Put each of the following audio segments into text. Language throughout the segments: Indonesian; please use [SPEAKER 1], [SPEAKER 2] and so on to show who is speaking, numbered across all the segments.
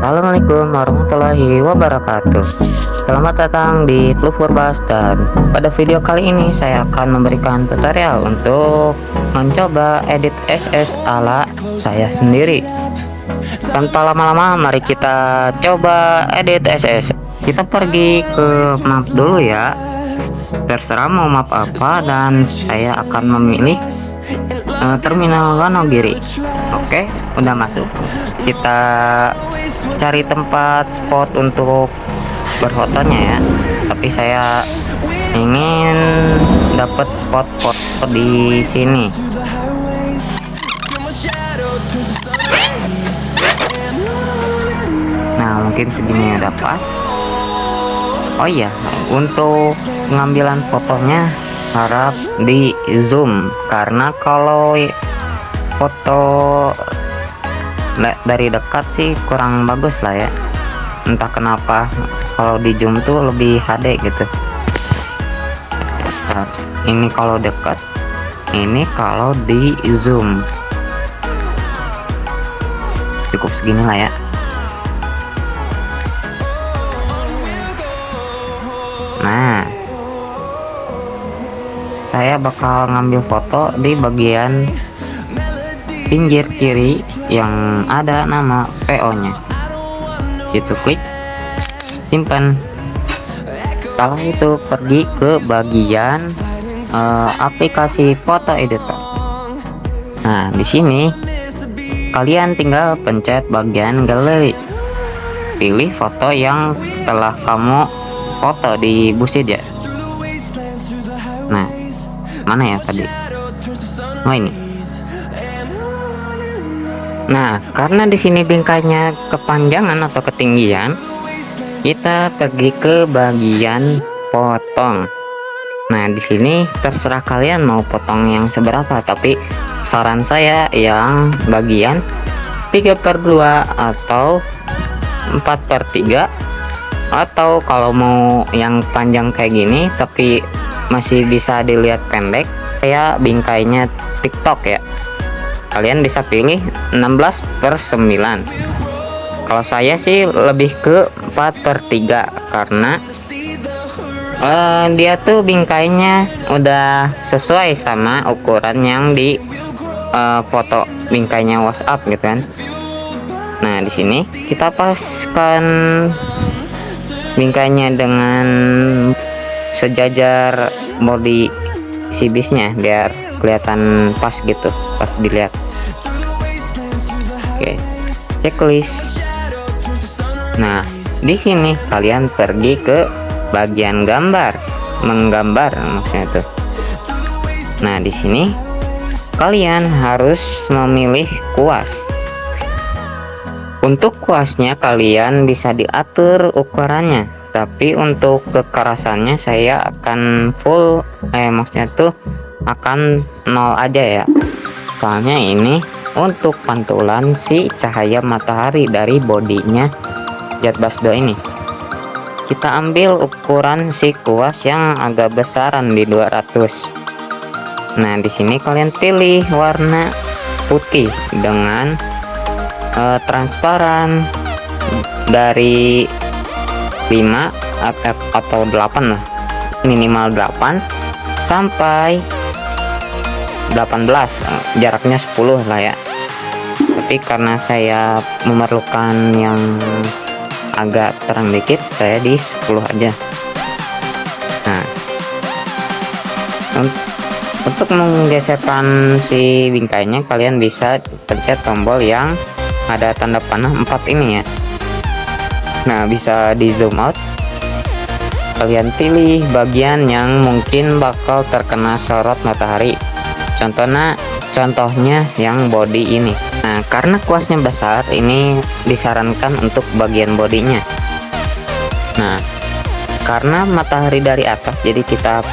[SPEAKER 1] Assalamualaikum warahmatullahi wabarakatuh. Selamat datang di Klub Furbas, dan pada video kali ini saya akan memberikan tutorial untuk mencoba edit SS ala saya sendiri. Tanpa lama-lama, mari kita coba edit SS. Kita pergi ke map dulu ya. Terserah mau map apa, dan saya akan memilih terminal Wonogiri. Oke, udah masuk. Kita cari tempat spot untuk berfotonya ya. Tapi saya ingin dapat spot foto di sini. Nah, mungkin segini udah pas. Oh iya, untuk pengambilan fotonya harap di zoom, karena kalau foto dari dekat sih kurang bagus lah ya. Entah kenapa kalau di zoom tuh lebih HD gitu. Nah, ini kalau dekat, ini kalau di zoom. Cukup segini lah ya. Nah, saya bakal ngambil foto di bagian pinggir kiri yang ada nama PO nya. Situ klik, simpan. Setelah itu pergi ke bagian aplikasi foto editor. Nah, di sini kalian tinggal pencet bagian galeri. Pilih foto yang telah kamu foto di Busid ya. Nah, mana ya tadi? Oh, ini. Nah, karena di sini bingkainya kepanjangan atau ketinggian, kita pergi ke bagian potong. Nah, di sini terserah kalian mau potong yang seberapa, tapi saran saya yang bagian 3/2 atau 4/3, atau kalau mau yang panjang kayak gini tapi masih bisa dilihat pendek, kayak bingkainya TikTok ya, kalian bisa pilih 16/9. Kalau saya sih lebih ke 4/3 karena dia tuh bingkainya udah sesuai sama ukuran yang di foto bingkainya WhatsApp gitu kan. Nah, di sini kita paskan bingkainya dengan sejajar body si bisnya biar kelihatan pas gitu pas dilihat. Oke, checklist. Nah, di sini kalian pergi ke bagian gambar, menggambar maksudnya tuh. Nah, di sini kalian harus memilih kuas. Untuk kuasnya kalian bisa diatur ukurannya, tapi untuk kekerasannya saya akan full, maksudnya tuh akan 0 aja ya. Soalnya ini untuk pantulan si cahaya matahari dari bodinya Jatbass 2 ini. Kita ambil ukuran si kuas yang agak besaran di 200. Nah, di sini kalian pilih warna putih dengan transparan dari 5 atau 8 lah, minimal 8 sampai 18, jaraknya 10 lah ya. Tapi karena saya memerlukan yang agak terang dikit, saya di 10 aja. Nah, untuk menggeserkan si bingkainya kalian bisa pencet tombol yang ada tanda panah 4 ini ya. Nah, bisa di zoom out. Kalian pilih bagian yang mungkin bakal terkena sorot matahari. Contohnya yang body ini. Nah, karena kuasnya besar, ini disarankan untuk bagian bodinya. Nah, karena matahari dari atas, jadi kita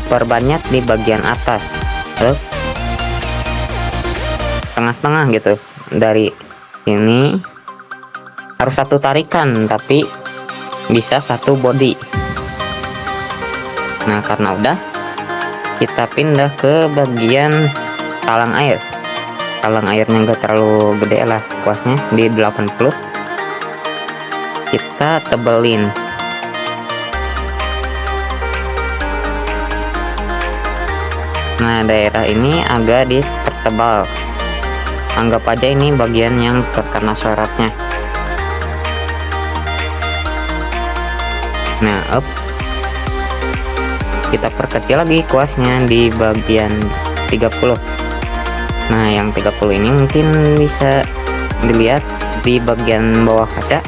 [SPEAKER 1] perbanyak di bagian atas, setengah-setengah gitu. Dari ini harus satu tarikan, tapi bisa satu body. Nah, karena udah, kita pindah ke bagian talang air. Talang airnya enggak terlalu gede lah, kuasnya di 80. kita tebelin. Nah, daerah ini agak dipertebal. Anggap aja ini bagian yang terkena sorotnya. Nah, kita perkecil lagi kuasnya di bagian 30. Nah, yang 30 ini mungkin bisa dilihat di bagian bawah kaca.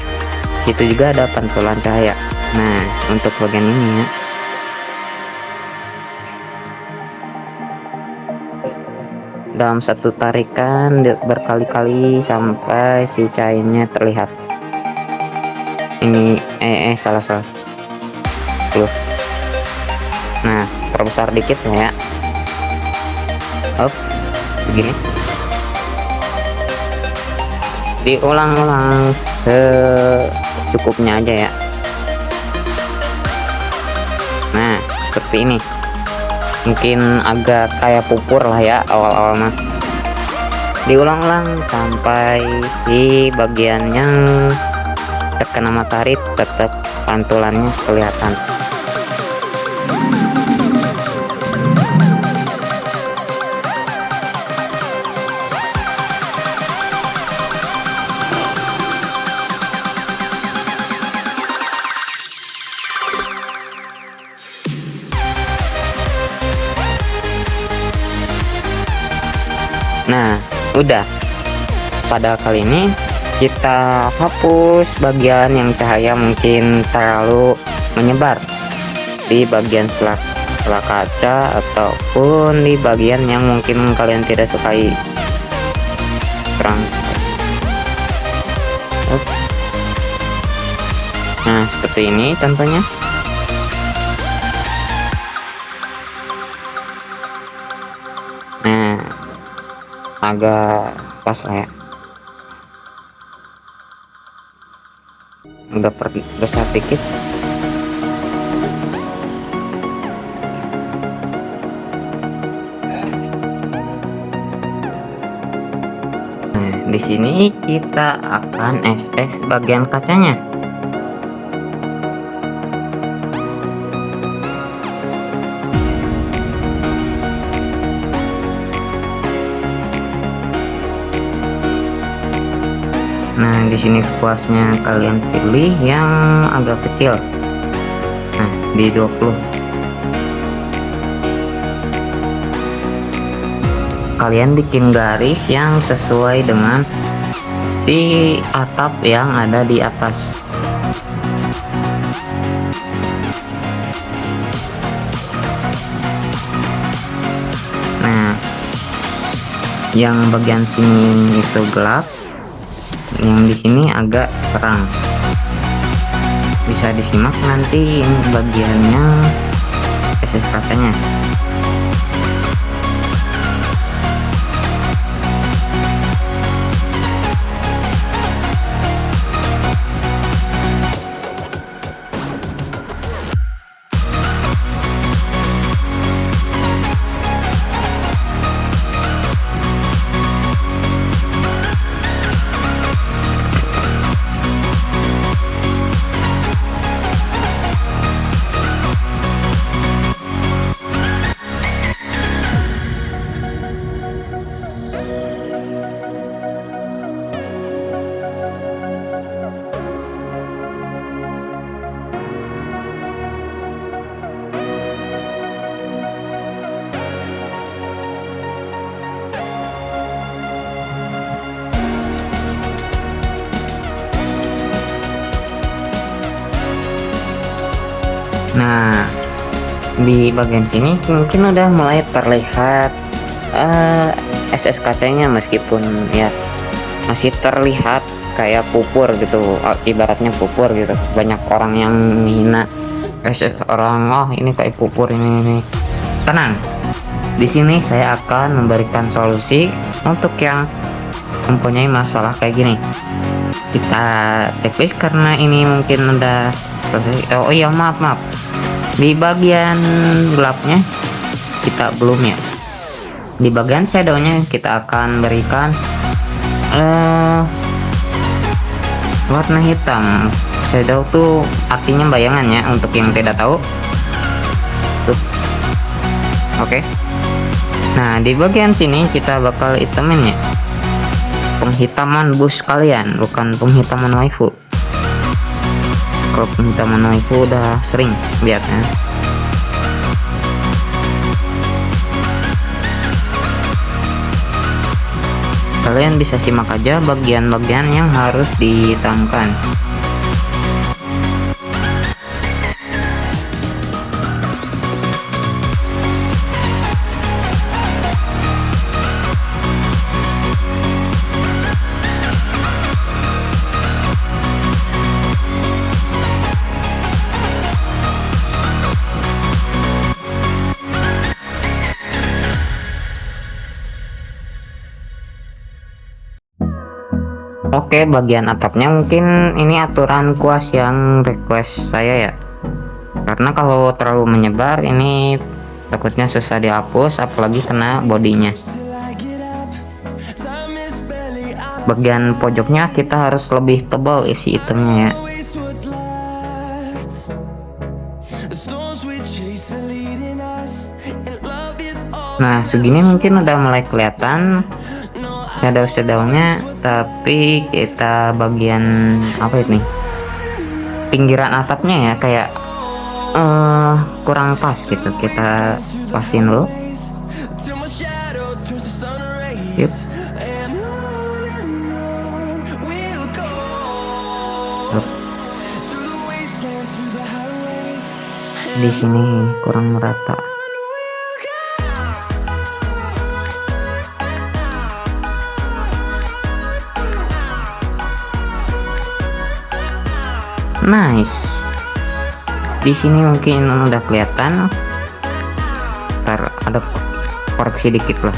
[SPEAKER 1] Situ juga ada pantulan cahaya. Nah, untuk bagian ini ya, dalam satu tarikan berkali-kali sampai si cahayanya terlihat. Ini salah. Tuh. Nah, perbesar dikit ya. Segini. Diulang-ulang secukupnya aja ya. Nah, seperti ini. Mungkin agak kayak pupur lah ya awal-awal mah. Diulang-ulang sampai di bagian yang terkena matahari tetap pantulannya kelihatan. Nah, udah. Pada kali ini kita hapus bagian yang cahaya mungkin terlalu menyebar di bagian sela kaca ataupun di bagian yang mungkin kalian tidak sukai terang. Nah, seperti ini contohnya. Nah, agak pas lah ya, agak besar dikit. Nah, di sini kita akan SS bagian kacanya. Nah, di sini kuasnya kalian pilih yang agak kecil. Nah, di 20. Kalian bikin garis yang sesuai dengan si atap yang ada di atas. Nah, yang bagian sini itu gelap, yang di sini agak terang. Bisa disimak nanti ini bagiannya SS kacanya. Nah, di bagian sini mungkin udah mulai terlihat SS kacanya, meskipun ya masih terlihat kayak pupur gitu, ibaratnya pupur gitu. Banyak orang yang menghina SS orang, oh ini kayak pupur ini. Tenang, di sini saya akan memberikan solusi untuk yang mempunyai masalah kayak gini. Kita checklist karena ini mungkin udah selesai. Oh iya, maaf, di bagian gelapnya kita belum ya. Di bagian shadownya kita akan berikan warna hitam shadow tuh artinya bayangan ya, untuk yang tidak tahu tuh. Oke. Nah, di bagian sini kita bakal hitamin ya, penghitaman bus kalian, bukan penghitaman waifu. Kalau penghitaman waifu udah sering lihatnya. Kalian bisa simak aja bagian-bagian yang harus dihitamkan. Oke, bagian atapnya mungkin ini aturan kuas yang request saya ya, karena kalau terlalu menyebar ini takutnya susah dihapus, apalagi kena bodinya. Bagian pojoknya kita harus lebih tebal isi itemnya ya. Nah, segini mungkin udah mulai kelihatan shadow-shadownya, tapi kita bagian apa ini, pinggiran atapnya ya, kayak kurang pas gitu, kita pasin dulu. Yuk. Di sini kurang merata. Nice. Di sini mungkin udah kelihatan. Ntar ada koreksi dikit lah.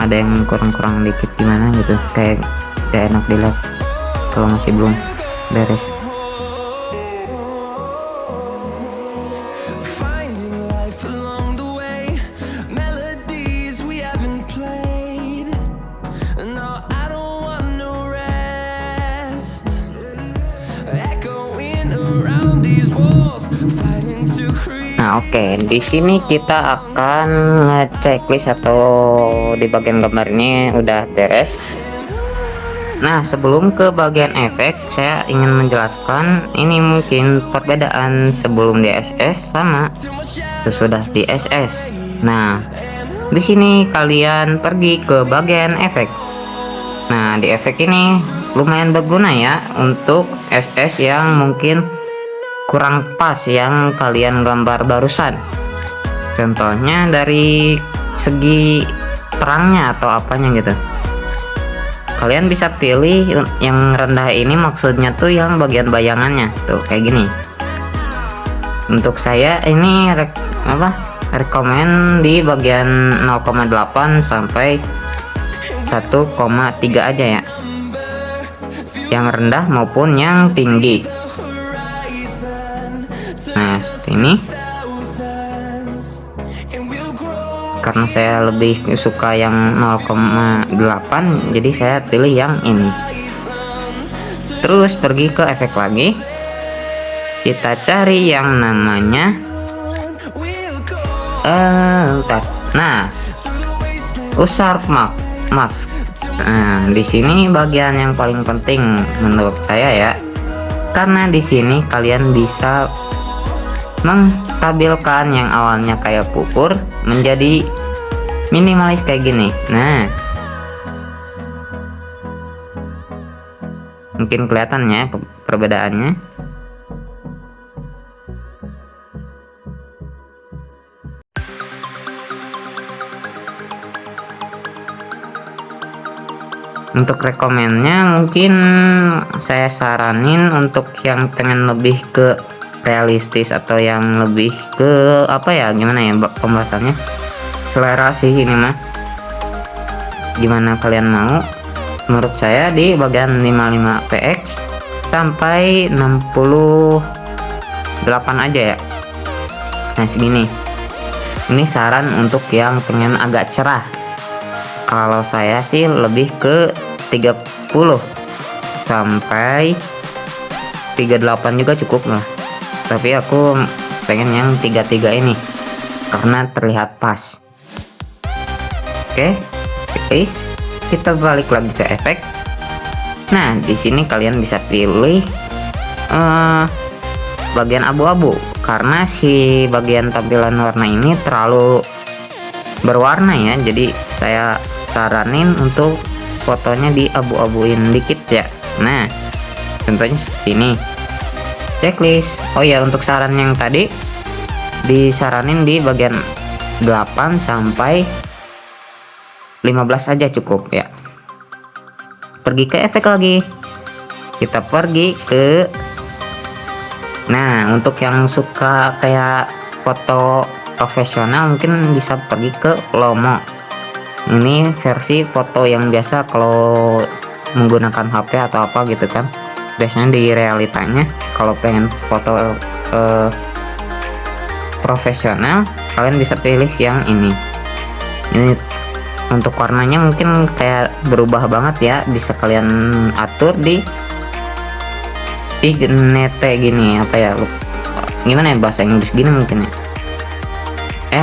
[SPEAKER 1] Ada yang kurang-kurang dikit gimana gitu. Kayak gak enak dilihat kalau masih belum beres. Nah, oke, di sini kita akan ngechecklist atau di bagian gambar ini udah beres. Nah, sebelum ke bagian efek, saya ingin menjelaskan ini mungkin perbedaan sebelum di SS sama sesudah di SS. Nah, di sini kalian pergi ke bagian efek. Nah, di efek ini lumayan berguna ya untuk SS yang mungkin kurang pas yang kalian gambar barusan. Contohnya dari segi terangnya atau apanya gitu. Kalian bisa pilih yang rendah ini, maksudnya tuh yang bagian bayangannya tuh kayak gini. Untuk saya ini rekomend di bagian 0,8 sampai 1,3 aja ya. Yang rendah maupun yang tinggi. Nah, seperti ini. Karena saya lebih suka yang 0,8, jadi saya pilih yang ini. Terus pergi ke efek lagi. Kita cari yang namanya nah, Usurp Mask. Nah, di sini bagian yang paling penting menurut saya ya. Karena di sini kalian bisa mengstabilkan yang awalnya kayak pupur menjadi minimalis kayak gini. Nah, mungkin kelihatannya perbedaannya. Untuk rekomennya mungkin saya saranin untuk yang pengen lebih ke realistis atau yang lebih ke apa ya, gimana ya pembahasannya, selera sih ini mah, gimana kalian mau. Menurut saya di bagian 55px sampai 68 aja ya. Nah, segini ini saran untuk yang pengen agak cerah. Kalau saya sih lebih ke 30 sampai 38 juga cukup lah, tapi aku pengen yang 33 ini karena terlihat pas. Oke, guys, kita balik lagi ke efek. Nah, di sini kalian bisa pilih bagian abu-abu, karena si bagian tampilan warna ini terlalu berwarna ya, jadi saya saranin untuk fotonya di abu-abuin dikit ya. Nah, contohnya seperti ini. Checklist. Oh ya, untuk saran yang tadi disaranin di bagian 8 sampai 15 aja cukup ya. Pergi ke efek lagi, kita pergi ke, nah untuk yang suka kayak foto profesional mungkin bisa pergi ke Lomo. Ini versi foto yang biasa kalau menggunakan HP atau apa gitu kan, biasanya di realitanya kalau pengen foto profesional kalian bisa pilih yang ini. Untuk warnanya mungkin kayak berubah banget ya, bisa kalian atur di nete gini, apa ya, gimana ya bahasa Inggris gini mungkin ya.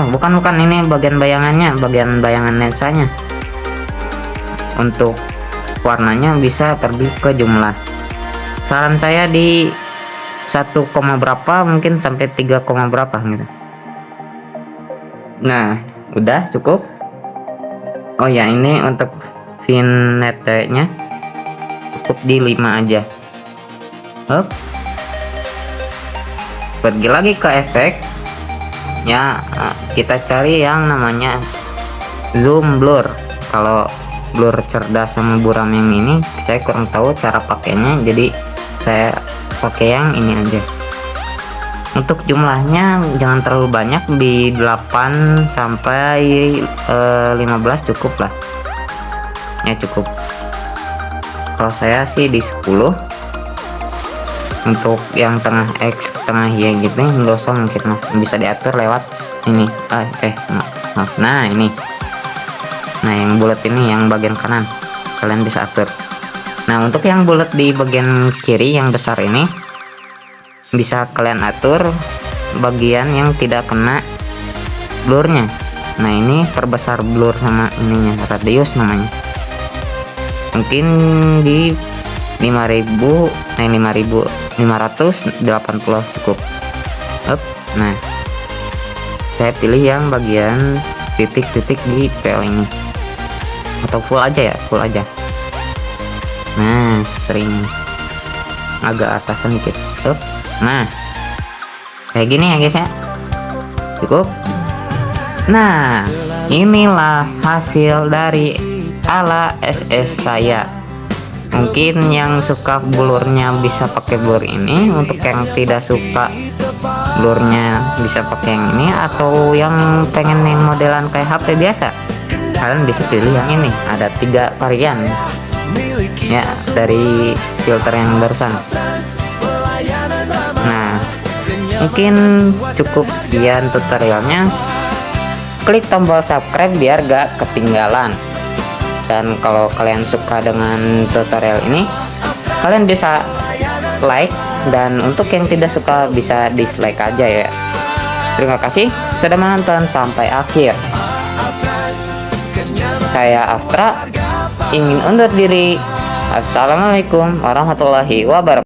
[SPEAKER 1] Bukan ini bagian bayangannya, bagian bayangan lensanya. Untuk warnanya bisa pergi ke jumlah. Saran saya di 1, berapa mungkin sampai 3, berapa gitu. Nah, udah cukup. Oh ya, ini untuk vignette nya cukup di 5 aja. Pergi lagi ke efek ya, kita cari yang namanya zoom blur. Kalau blur cerdas sama buram yang ini saya kurang tahu cara pakainya, jadi saya pakai yang ini aja. Untuk jumlahnya jangan terlalu banyak, di 8 sampai 15 cukup lah ya, cukup. Kalau saya sih di 10. Untuk yang tengah X tengah Y gitu nggak usah, mungkin bisa diatur lewat ini. Maaf. Nah ini, nah yang bulat ini yang bagian kanan kalian bisa atur. Nah untuk yang bulat di bagian kiri yang besar ini bisa kalian atur bagian yang tidak kena blurnya. Nah ini perbesar blur sama ininya, radius namanya. Mungkin di 5.580 cukup. Nah saya pilih yang bagian titik-titik di PL ini, atau full aja ya, full aja. Nah seperti ini, agak atasan dikit. Nah kayak gini ya guys ya, cukup. Nah inilah hasil dari ala SS saya. Mungkin yang suka blurnya bisa pakai blur ini, untuk yang tidak suka blurnya bisa pakai yang ini, atau yang pengen yang modelan kayak HP biasa kalian bisa pilih yang ini. Ada 3 varian ya dari filter yang barusan. Nah mungkin cukup sekian tutorialnya. Klik tombol subscribe biar gak ketinggalan. Dan kalau kalian suka dengan tutorial ini, kalian bisa like, dan untuk yang tidak suka bisa dislike aja ya. Terima kasih sudah menonton sampai akhir. Saya Aftra ingin undur diri. Assalamualaikum warahmatullahi wabarakatuh.